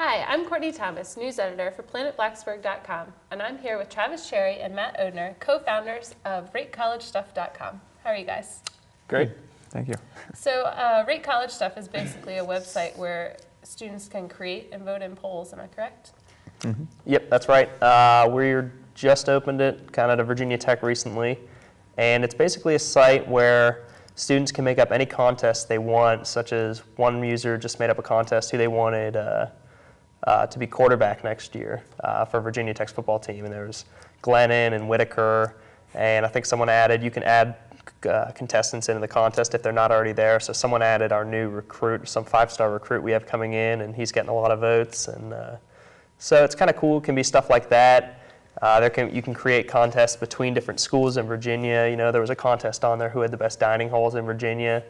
Hi, I'm Courtney Thomas, news editor for PlanetBlacksburg.com, and I'm here with Travis Cherry and Matt Odhner, co-founders of RateCollegeStuff.com. How are you guys? Great, thank you. So Rate College Stuff is basically a website where students can create and vote in polls, am I correct? Mm-hmm. Yep, that's right. We just opened it kind of to Virginia Tech recently, and it's basically a site where students can make up any contest they want, such as one user just made up a contest who they wanted to be quarterback next year for Virginia Tech's football team, and there was Glennon and Whitaker, and I think someone added, you can add contestants into the contest if they're not already there, so someone added our new recruit, some 5-star recruit we have coming in, and he's getting a lot of votes, and so it's kind of cool. It can be stuff like that. You can create contests between different schools in Virginia. You know, there was a contest on there who had the best dining halls in Virginia.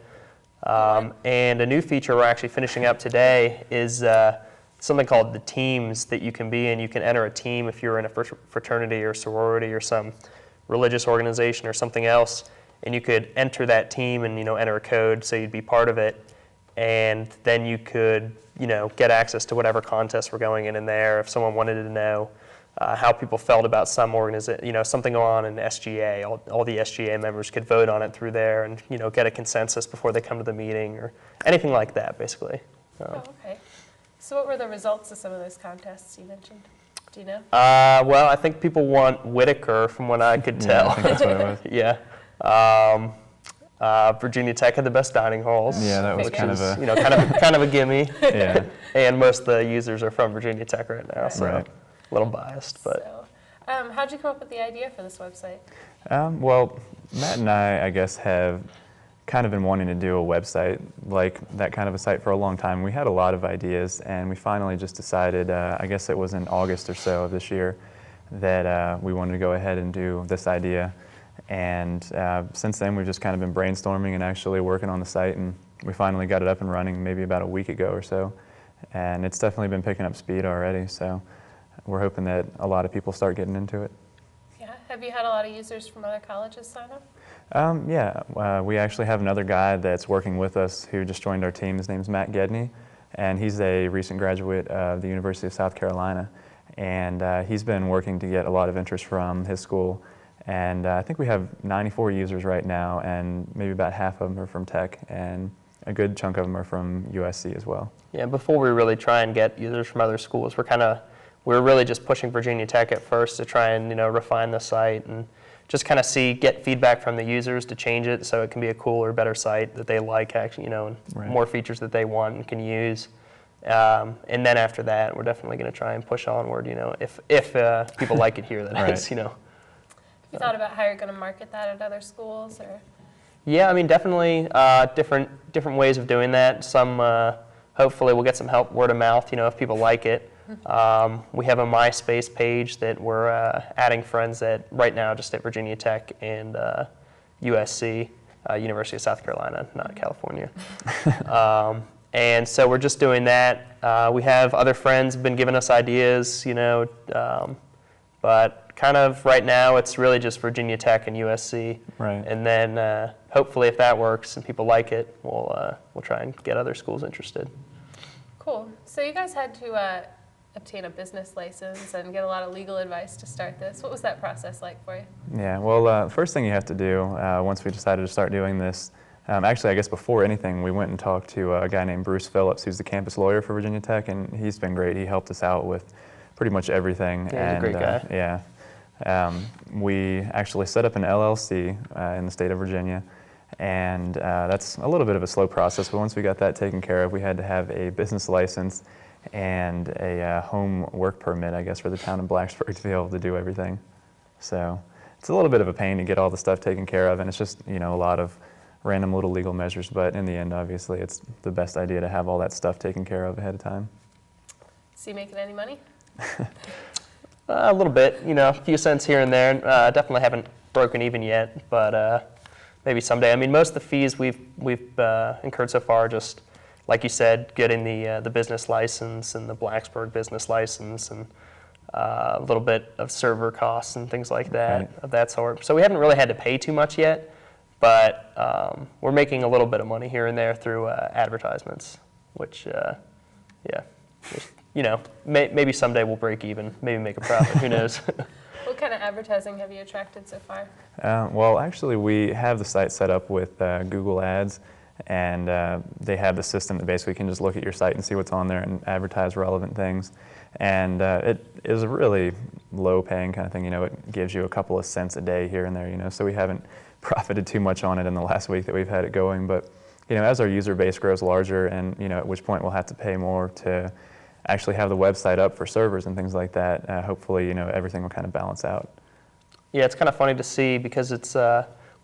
And a new feature we're actually finishing up today is something called the teams that you can be in. You can enter a team if you're in a fraternity or sorority or some religious organization or something else, and you could enter that team and enter a code so you'd be part of it, and then you could get access to whatever contests were going in there. If someone wanted to know how people felt about some organization, something on an SGA, all the SGA members could vote on it through there and get a consensus before they come to the meeting or anything like that, basically. Oh, okay. So what were the results of some of those contests you mentioned? Do you know? Well, I think people want Whitaker, from what I could tell. Yeah, I think that's what it was. Yeah. Virginia Tech had the best dining halls. Yeah, that was Which kind is, of a kind of a gimme. yeah. And most of the users are from Virginia Tech right now, so Right. a little biased. But So, how'd you come up with the idea for this website? Well, Matt and I guess, have kind of been wanting to do a website like that kind of a site for a long time. We had a lot of ideas, and we finally just decided, I guess it was in August or so of this year, that we wanted to go ahead and do this idea. And since then, we've just kind of been brainstorming and actually working on the site, and we finally got it up and running maybe about a week ago or so. And it's definitely been picking up speed already, so we're hoping that a lot of people start getting into it. Yeah. Have you had a lot of users from other colleges sign up? We actually have another guy that's working with us who just joined our team. His name's Matt Gedney, and he's a recent graduate of the University of South Carolina. And he's been working to get a lot of interest from his school. And I think we have 94 users right now, and maybe about half of them are from Tech, and a good chunk of them are from USC as well. yeah, before we really try and get users from other schools, we're really just pushing Virginia Tech at first to try and refine the site and just kind of get feedback from the users to change it so it can be a cooler, better site that they like, actually, and Right. more features that they want and can use. And then after that, we're definitely going to try and push onward, if people like it here, that Right. is, Have you thought about how you're going to market that at other schools, or? Yeah, I mean, definitely different ways of doing that. Some, hopefully, we'll get some help word of mouth, if people like it. We have a MySpace page that we're adding friends at right now, just at Virginia Tech and USC, University of South Carolina, not California. And so we're just doing that. We have other friends who've been giving us ideas, but kind of right now it's really just Virginia Tech and USC. Right. And then hopefully, if that works and people like it, we'll try and get other schools interested. Cool. So you guys had to obtain a business license and get a lot of legal advice to start this. What was that process like for you? Yeah, well, first thing you have to do once we decided to start doing this, actually, I guess before anything, we went and talked to a guy named Bruce Phillips, who's the campus lawyer for Virginia Tech, and he's been great. He helped us out with pretty much everything. Yeah, he's a great guy. Yeah. We actually set up an LLC in the state of Virginia, and that's a little bit of a slow process, but once we got that taken care of, we had to have a business license and a home work permit, I guess, for the town of Blacksburg to be able to do everything. So it's a little bit of a pain to get all the stuff taken care of, and it's just, a lot of random little legal measures, but in the end, obviously, it's the best idea to have all that stuff taken care of ahead of time. So you making any money? A little bit, a few cents here and there. Definitely haven't broken even yet, but maybe someday. I mean, most of the fees we've incurred so far, just like you said, getting the business license and the Blacksburg business license, and a little bit of server costs and things like that, Right. of that sort. So we haven't really had to pay too much yet, but we're making a little bit of money here and there through advertisements, which, yeah, just maybe someday we'll break even, maybe make a profit, who knows? What kind of advertising have you attracted so far? Well, actually, we have the site set up with Google Ads, and they have the system that basically can just look at your site and see what's on there and advertise relevant things. And it is a really low-paying kind of thing. It gives you a couple of cents a day here and there. So we haven't profited too much on it in the last week that we've had it going. But as our user base grows larger, and at which point we'll have to pay more to actually have the website up for servers and things like that, hopefully, everything will kind of balance out. Yeah, it's kind of funny to see because it's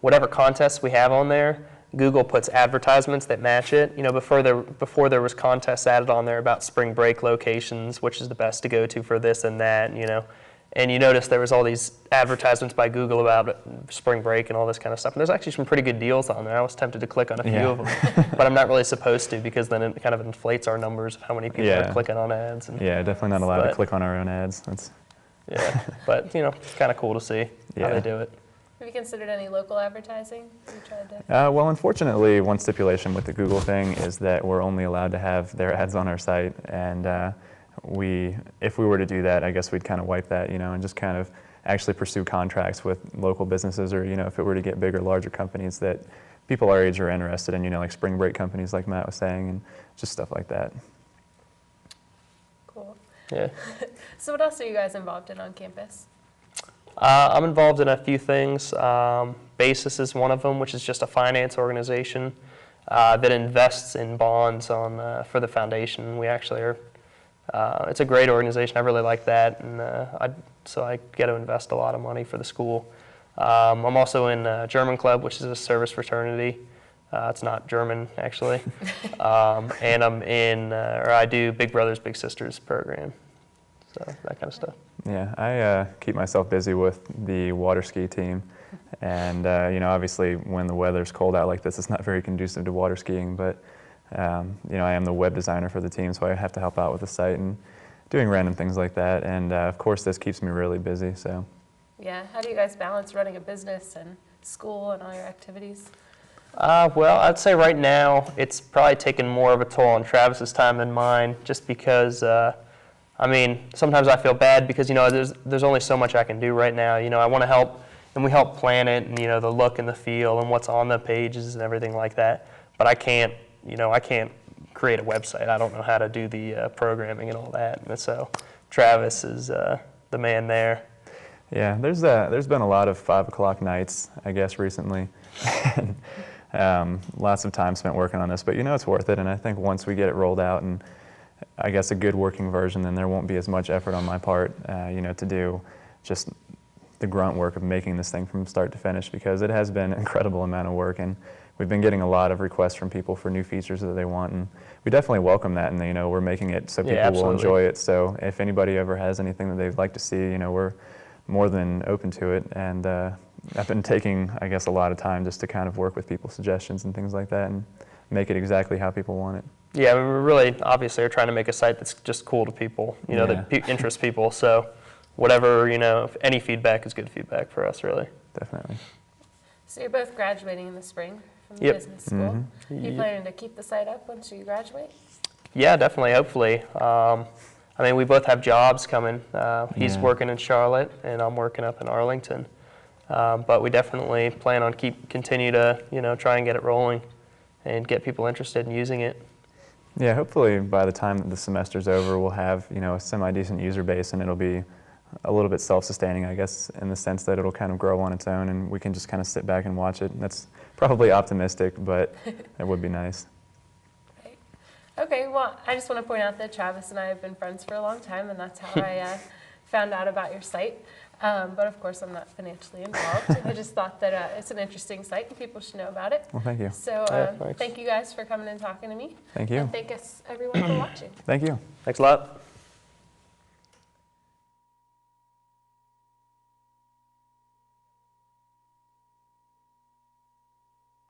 whatever contests we have on there, Google puts advertisements that match it. Before there was contests added on there about spring break locations, which is the best to go to for this and that, And you notice there was all these advertisements by Google about spring break and all this kind of stuff. And there's actually some pretty good deals on there. I was tempted to click on a few of them, but I'm not really supposed to because then it kind of inflates our numbers of how many people are clicking on ads. Yeah, definitely not allowed to click on our own ads. Yeah, but it's kind of cool to see how they do it. Have you considered any local advertising? Have you tried to? Well, unfortunately, one stipulation with the Google thing is that we're only allowed to have their ads on our site, and if we were to do that, I guess we'd kind of wipe that, and just kind of actually pursue contracts with local businesses, or if it were to get bigger, larger companies that people our age are interested in, like spring break companies, like Matt was saying, and just stuff like that. Cool. Yeah. So what else are you guys involved in on campus? I'm involved in a few things. Basis is one of them, which is just a finance organization that invests in bonds for the foundation. We actually are. It's a great organization. I really like that, and so I get to invest a lot of money for the school. I'm also in German Club, which is a service fraternity. It's not German, actually. And I do Big Brothers Big Sisters program, so that kind of stuff. Yeah, I keep myself busy with the water ski team, and obviously when the weather's cold out like this, it's not very conducive to water skiing, but I am the web designer for the team, so I have to help out with the site and doing random things like that. And of course, this keeps me really busy. So. Yeah, how do you guys balance running a business and school and all your activities? Well, I'd say right now it's probably taken more of a toll on Travis's time than mine, just because. Sometimes I feel bad because there's only so much I can do right now. I want to help, and we help plan it, and the look and the feel and what's on the pages and everything like that. But I can't create a website. I don't know how to do the programming and all that. And so Travis is the man there. Yeah, there's been a lot of 5 o'clock nights, I guess, recently. Lots of time spent working on this, but it's worth it. And I think once we get it rolled out and I guess a good working version, then there won't be as much effort on my part, to do just the grunt work of making this thing from start to finish, because it has been an incredible amount of work, and we've been getting a lot of requests from people for new features that they want, and we definitely welcome that, and we're making it so people will enjoy it. So if anybody ever has anything that they'd like to see, we're more than open to it, and I've been taking, I guess, a lot of time just to kind of work with people's suggestions and things like that and make it exactly how people want it. Yeah, we really obviously are trying to make a site that's just cool to people, that interests people. So whatever, if any feedback is good feedback for us, really. Definitely. So you're both graduating in the spring from the Yep. business school. Mm-hmm. You planning to keep the site up once you graduate? Yeah, definitely, hopefully. We both have jobs coming. He's working in Charlotte, and I'm working up in Arlington. But we definitely plan on continue to, try and get it rolling and get people interested in using it. Yeah, hopefully by the time that the semester's over, we'll have, a semi-decent user base, and it'll be a little bit self-sustaining, I guess, in the sense that it'll kind of grow on its own, and we can just kind of sit back and watch it. That's probably optimistic, but it would be nice. Right. Okay, well, I just want to point out that Travis and I have been friends for a long time, and that's how I found out about your site. But of course, I'm not financially involved. I just thought that it's an interesting site and people should know about it. Well, thank you. So thank you guys for coming and talking to me. Thank you. And thank us, everyone, for watching. Thank you. Thanks a lot.